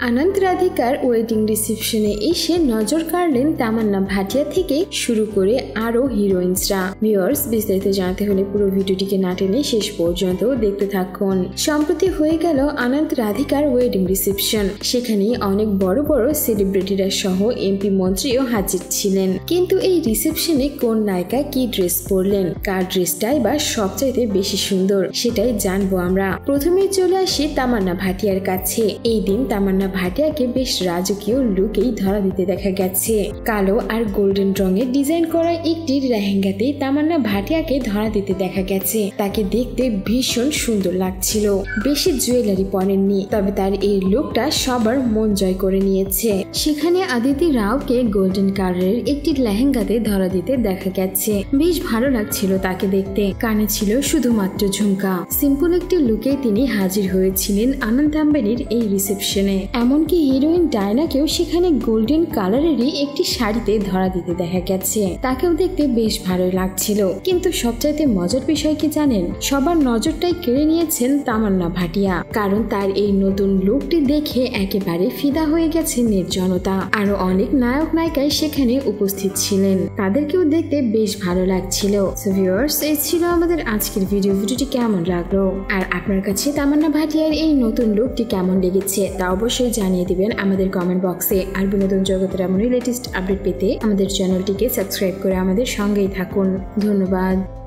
আনন্দ রাধিকার wedding রিসেপশনে এসে নজর কাড়লেন তামান্না ভাটিয়া থেকে শুরু করে আরো হিরোইনসরা। ভিউয়ার্স, বিস্তারিত জানতে হলে পুরো ভিডিওটিকে না টেনে শেষ পর্যন্ত দেখতে থাকুন। সম্প্রতি হয়ে গেল আনন্দ রাধিকার ওয়েডিং রিসেপশন। সেখানে অনেক বড় বড় সেলিব্রিটিরা সহ এমপি মন্ত্রীও হাজির ছিলেন। কিন্তু এই রিসেপশনে কোন নায়িকা কি ড্রেস পরলেন, কার ড্রেসটাই বা সবচাইতে বেশি সুন্দর, সেটাই জানবো আমরা। প্রথমে চলে আসি তামান্না ভাটিয়ার কাছে। এই দিন তামান্না ভাটিয়াকে বেশ রাজকীয় লুকেই ধরা দিতে দেখা গেছে। কালো আর গোল্ডেন রঙের ডিজাইন করা একটি লেহেঙ্গাতে তামান্না ভাটিয়াকে ধরা দিতে দেখা গেছে। তাকে দেখতে ভীষণ সুন্দর লাগছিল। বেশি জুয়েলারি পরেননি, তবে তার এই লুকটা সবার মন জয় করে নিয়েছে। সেখানে আদিতি রাওকে গোল্ডেন কালারের একটি লেহেঙ্গাতে ধরা দিতে দেখা গেছে। বেশ ভালো লাগছিল তাকে দেখতে। কানে ছিল শুধুমাত্র ঝুমকা। সিম্পল একটি লুকে তিনি হাজির হয়েছিলেন আনন্দ আম্বানির এই রিসেপশনে। এমনকি হিরোইন ডায়নাকেও সেখানে গোল্ডেন কালারেরই একটি শাড়িতে ধরা দিতে দেখা গেছে। তাকেও দেখতে বেশ ভালো লাগছিল। কিন্তু সবচাইতে মজার বিষয় কি জানেন? সবার নজরটাই কেড়ে নিয়েছেন তামান্না ভাটিয়া। কারণ তার এই নতুন লুকটি দেখে একেবারে ফিদা হয়ে গেছে নির্জনতা। আরো অনেক নায়ক নায়িকাই সেখানে উপস্থিত ছিলেন। তাদেরকেও দেখতে বেশ ভালো লাগছিল। সো ভিউয়ার্স, এই ছিল আমাদের আজকের ভিডিওটি কেমন লাগলো, আর আপনার কাছে তামান্না ভাটিয়ার এই নতুন লুকটি কেমন লেগেছে তা অবশ্যই জানিয়ে দিবেন আমাদের কমেন্ট বক্সে। আর বিনোদন জগতের এমনই লেটেস্ট আপডেট পেতে আমাদের চ্যানেলটিকে সাবস্ক্রাইব করে আমাদের সঙ্গেই থাকুন। ধন্যবাদ।